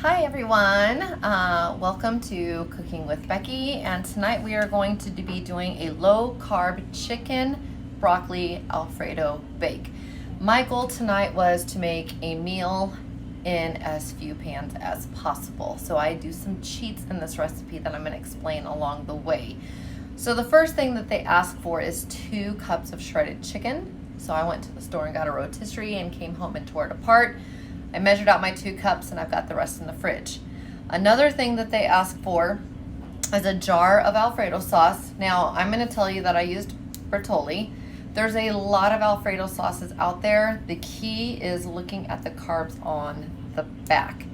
Hi everyone, welcome to Cooking with Becky, and tonight we are going to be doing a low carb chicken broccoli Alfredo bake. My goal tonight was to make a meal in as few pans as possible. So I do some cheats in this recipe that I'm going to explain along the way. So the first thing that they ask for is 2 cups of shredded chicken. So I went to the store and got a rotisserie and came home and tore it apart. I measured out my 2 cups and I've got the rest in the fridge. Another thing that they ask for is a jar of Alfredo sauce. Now, I'm going to tell you that I used Bertolli. There's a lot of Alfredo sauces out there. The key is looking at the carbs on the back.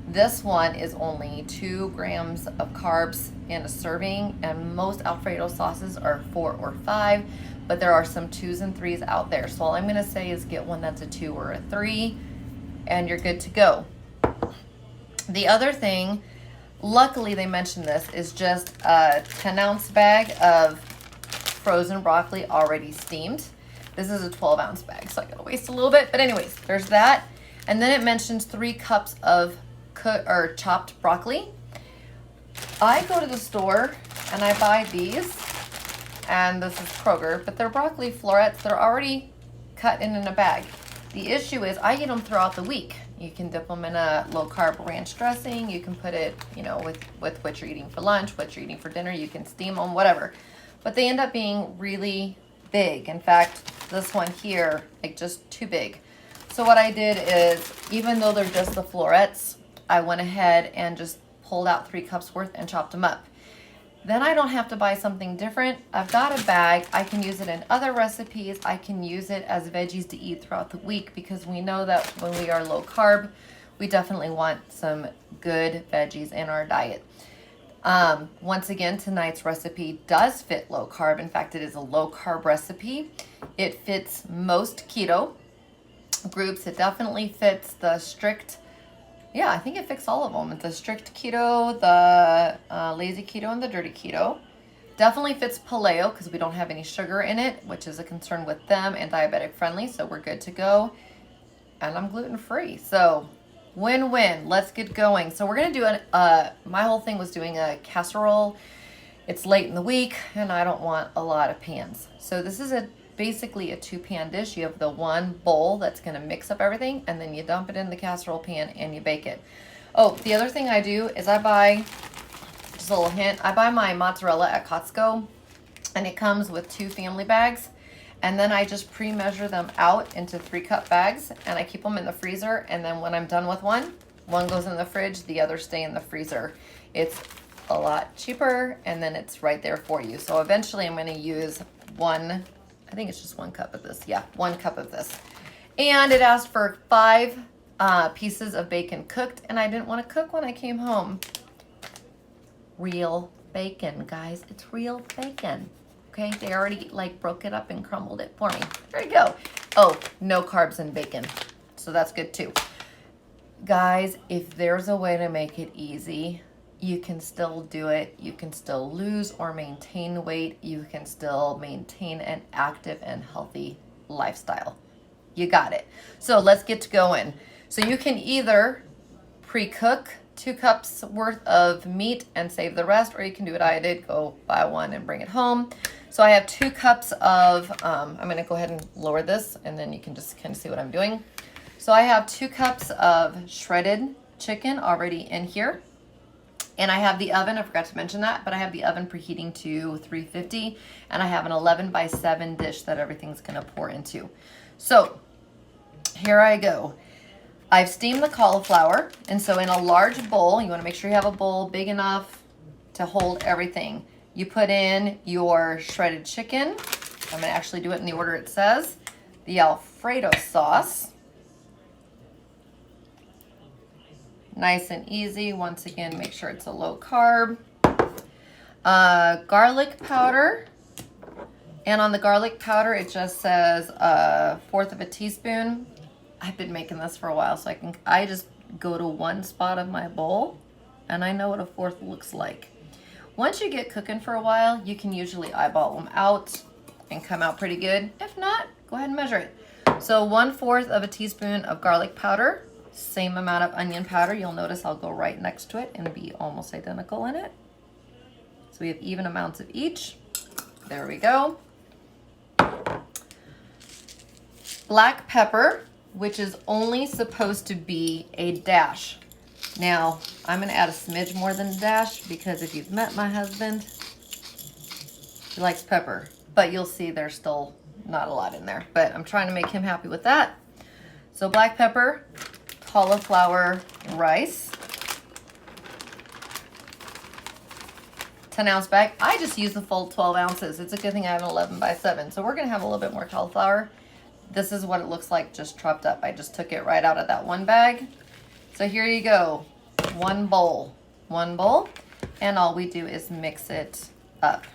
This one is only 2 grams of carbs in a serving, and most Alfredo sauces are 4 or 5, but there are some 2s and 3s out there. So all I'm going to say is get one that's a 2 or a 3. And you're good to go. The other thing, luckily they mentioned this, is just a 10-ounce bag of frozen broccoli already steamed. This is a 12-ounce bag, so I gotta waste a little bit. But anyways, there's that. And then it mentions 3 cups of chopped broccoli. I go to the store and I buy these, and this is Kroger, but they're broccoli florets. They're already cut in a bag. The issue is I eat them throughout the week. You can dip them in a low-carb ranch dressing. You can put it, with what you're eating for lunch, what you're eating for dinner. You can steam them, whatever. But they end up being really big. In fact, this one here, like just too big. So what I did is, even though they're just the florets, I went ahead and just pulled out 3 cups worth and chopped them up. Then I don't have to buy something different. I've got a bag. I can use it in other recipes. I can use it as veggies to eat throughout the week, because we know that when we are low carb, we definitely want some good veggies in our diet. Once again, tonight's recipe does fit low carb. In fact, it is a low carb recipe. It fits most keto groups. It definitely fits the strict, I think it fits all of them. The strict keto, the lazy keto, and the dirty keto. Definitely fits paleo because we don't have any sugar in it, which is a concern with them, and diabetic friendly, so we're good to go. And I'm gluten-free, so win-win. Let's get going. So we're going to do my whole thing was doing a casserole. It's late in the week, and I don't want a lot of pans. So this is basically a 2-pan dish. You have the one bowl that's going to mix up everything, and then you dump it in the casserole pan and you bake it. Oh, the other thing I do is I buy, just a little hint, I buy my mozzarella at Costco, and it comes with 2 family bags, and then I just pre-measure them out into 3-cup bags, and I keep them in the freezer, and then when I'm done with one goes in the fridge, the other stay in the freezer. It's a lot cheaper, and then it's right there for you. So eventually I'm going to use I think it's just 1 cup of this. Yeah, 1 cup of this. And it asked for 5 pieces of bacon cooked, and I didn't want to cook when I came home. Real bacon, guys. It's real bacon. Okay, they already broke it up and crumbled it for me. There you go. Oh, no carbs in bacon. So that's good too. Guys, if there's a way to make it easy, you can still do it. You can still lose or maintain weight. You can still maintain an active and healthy lifestyle. You got it. So let's get to going. So you can either pre-cook 2 cups worth of meat and save the rest, or you can do what I did, go buy one and bring it home. So I have 2 cups of, I'm gonna go ahead and lower this, and then you can just kind of see what I'm doing. So I have 2 cups of shredded chicken already in here. And I have the oven, I forgot to mention that, but I have the oven preheating to 350, and I have an 11-by-7 dish that everything's gonna pour into. So here I go. I've steamed the cauliflower, and so in a large bowl, you wanna make sure you have a bowl big enough to hold everything. You put in your shredded chicken. I'm gonna actually do it in the order it says. The Alfredo sauce. Nice and easy. Once again, make sure it's a low carb. Garlic powder. And on the garlic powder, it just says 1/4 of a teaspoon. I've been making this for a while, so I just go to one spot of my bowl, and I know what a 1/4 looks like. Once you get cooking for a while, you can usually eyeball them out and come out pretty good. If not, go ahead and measure it. So 1/4 of a teaspoon of garlic powder. Same amount of onion powder. You'll notice I'll go right next to it and be almost identical in it. So we have even amounts of each. There we go. Black pepper, which is only supposed to be a dash. Now, I'm gonna add a smidge more than a dash because if you've met my husband, he likes pepper, but you'll see there's still not a lot in there, but I'm trying to make him happy with that. So black pepper, cauliflower rice, 10-ounce bag. I just use the full 12 ounces. It's a good thing I have an 11 by 7. So we're gonna have a little bit more cauliflower. This is what it looks like just chopped up. I just took it right out of that one bag. So here you go, one bowl, and all we do is mix it up.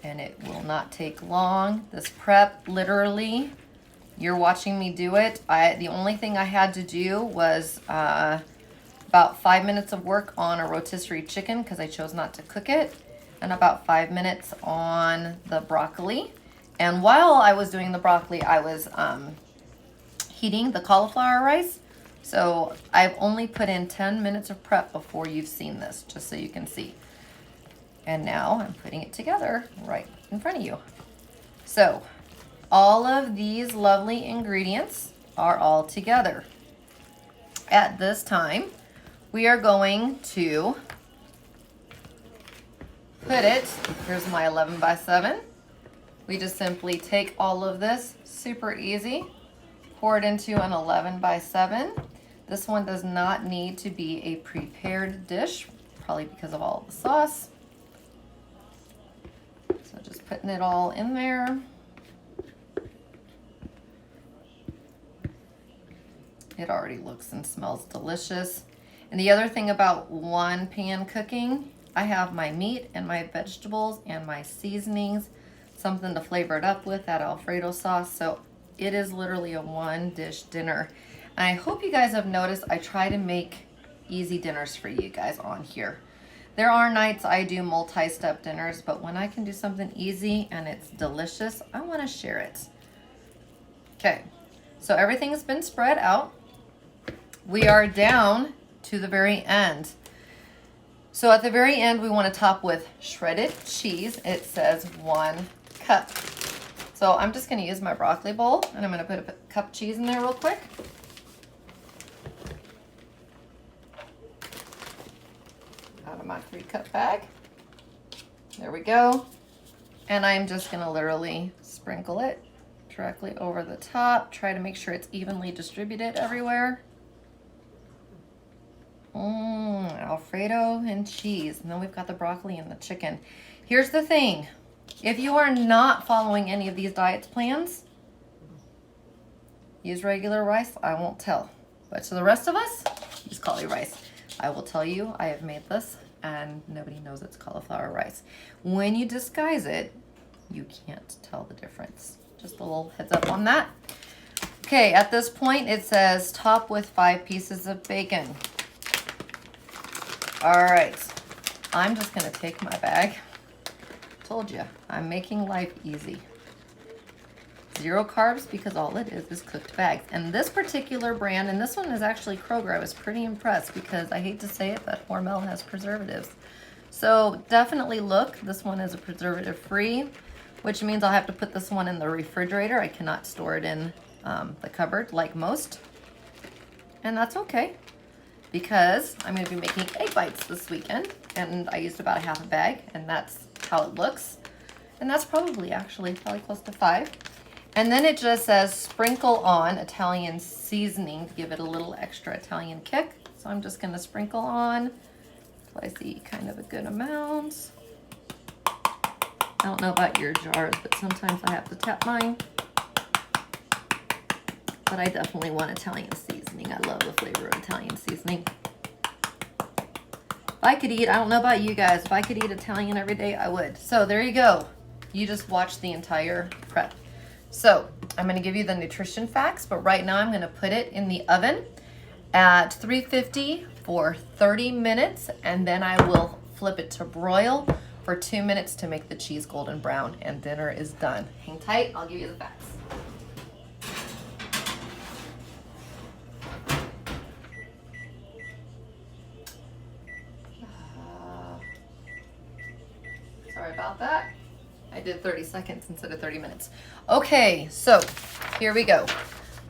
And it will not take long. This prep, literally, you're watching me do it. The only thing I had to do was about 5 minutes of work on a rotisserie chicken because I chose not to cook it, and about 5 minutes on the broccoli. And while I was doing the broccoli, I was heating the cauliflower rice. So I've only put in 10 minutes of prep before you've seen this, just so you can see. And now I'm putting it together right in front of you. So all of these lovely ingredients are all together. At this time, we are going to put it, here's my 11 by 7. We just simply take all of this, super easy, pour it into an 11 by 7. This one does not need to be a prepared dish, probably because of all the sauce. So just putting it all in there. It already looks and smells delicious. And the other thing about one pan cooking, I have my meat and my vegetables and my seasonings, something to flavor it up with, that Alfredo sauce. So it is literally a one dish dinner. And I hope you guys have noticed I try to make easy dinners for you guys on here. There are nights I do multi-step dinners, but when I can do something easy and it's delicious, I want to share it. Okay, so everything has been spread out. We are down to the very end. So at the very end, we want to top with shredded cheese. It says 1 cup. So I'm just going to use my broccoli bowl, and I'm going to put a cup of cheese in there real quick. Out of my 3-cup bag. There we go. And I'm just going to literally sprinkle it directly over the top. Try to make sure it's evenly distributed everywhere. Alfredo and cheese. And then we've got the broccoli and the chicken. Here's the thing. If you are not following any of these diet plans, use regular rice. I won't tell. But to the rest of us, use cauli rice. I will tell you, I have made this and nobody knows it's cauliflower rice. When you disguise it, you can't tell the difference. Just a little heads up on that. Okay, at this point it says top with 5 pieces of bacon. All right, I'm just gonna take my bag. Told you, I'm making life easy. 0 carbs because all it is cooked bags. And this particular brand, and this one is actually Kroger, I was pretty impressed because I hate to say it, but Hormel has preservatives. So definitely look, this one is a preservative free, which means I'll have to put this one in the refrigerator. I cannot store it in the cupboard like most. And that's okay, because I'm gonna be making egg bites this weekend, and I used about a half a bag, and that's how it looks. And that's probably close to 5. And then it just says sprinkle on Italian seasoning to give it a little extra Italian kick. So I'm just gonna sprinkle on, so I see kind of a good amount. I don't know about your jars, but sometimes I have to tap mine. But I definitely want Italian seasoning. I love the flavor of Italian seasoning. If I could eat, I don't know about you guys, if I could eat Italian every day, I would. So there you go. You just watched the entire prep. So I'm gonna give you the nutrition facts, but right now I'm gonna put it in the oven at 350 for 30 minutes, and then I will flip it to broil for 2 minutes to make the cheese golden brown, and dinner is done. Hang tight, I'll give you the facts. Sorry about that. I did 30 seconds instead of 30 minutes. Okay, so here we go.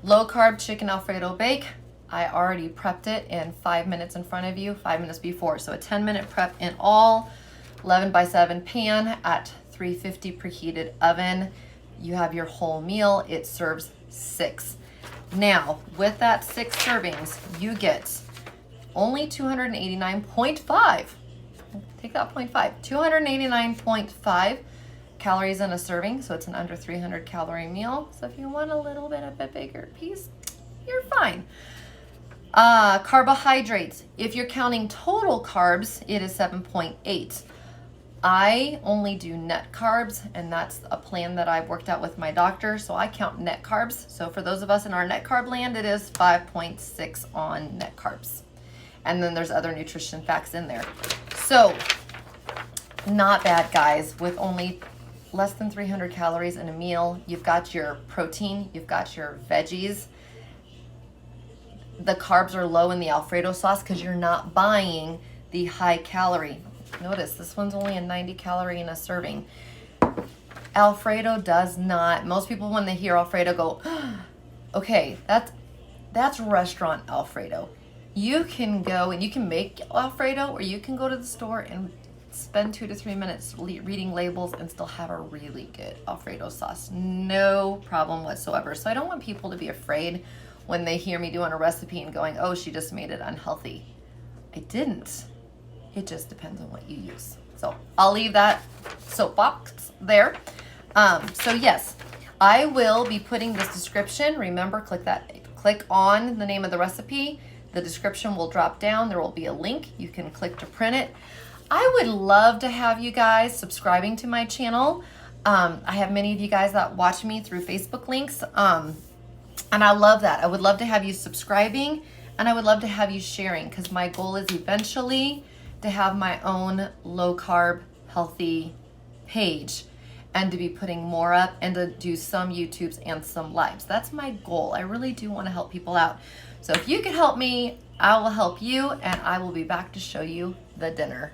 Low carb chicken Alfredo bake. I already prepped it in 5 minutes in front of you, 5 minutes before. So a 10-minute prep in all, 11 by 7 pan at 350 preheated oven. You have your whole meal. It serves 6. Now, with that 6 servings, you get only 289.5. Take that 0.5. 289.5 calories in a serving, so it's an under 300 calorie meal. So if you want a little bit of a bigger piece, you're fine. Carbohydrates, if you're counting total carbs, it is 7.8. I only do net carbs, and that's a plan that I've worked out with my doctor, so I count net carbs. So for those of us in our net carb land, it is 5.6 on net carbs. And then there's other nutrition facts in there. So not bad, guys. With only less than 300 calories in a meal, you've got your protein, you've got your veggies. The carbs are low in the Alfredo sauce because you're not buying the high calorie. Notice this one's only a 90 calorie in a serving. Alfredo does not, most people when they hear Alfredo go, okay, that's restaurant Alfredo. You can go and you can make Alfredo, or you can go to the store and spend 2 to 3 minutes reading labels and still have a really good Alfredo sauce. No problem whatsoever. So I don't want people to be afraid when they hear me doing a recipe and going, oh, she just made it unhealthy. I didn't. It just depends on what you use. So I'll leave that soapbox there. So yes, I will be putting this description. Remember, click on the name of the recipe. The description will drop down. There will be a link. You can click to print it. I would love to have you guys subscribing to my channel. I have many of you guys that watch me through Facebook links. And I love that. I would love to have you subscribing, and I would love to have you sharing, because my goal is eventually to have my own low carb healthy page and to be putting more up and to do some YouTubes and some lives. That's my goal. I really do want to help people out. So if you can help me, I will help you, and I will be back to show you the dinner.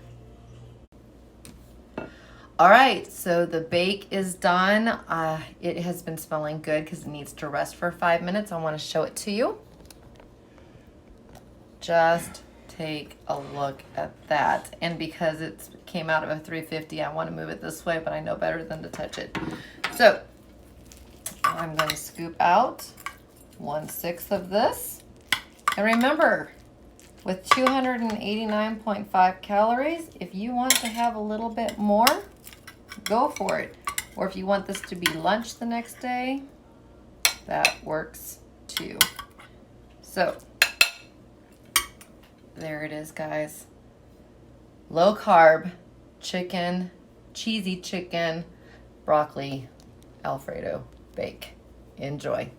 All right, so the bake is done. It has been smelling good because it needs to rest for 5 minutes. I want to show it to you. Just take a look at that. And because it came out of a 350, I want to move it this way, but I know better than to touch it. So I'm going to scoop out 1/6 of this. And remember, with 289.5 calories, if you want to have a little bit more, go for it. Or if you want this to be lunch the next day, that works too. So there it is, guys. Low carb chicken, cheesy chicken, broccoli Alfredo bake. Enjoy.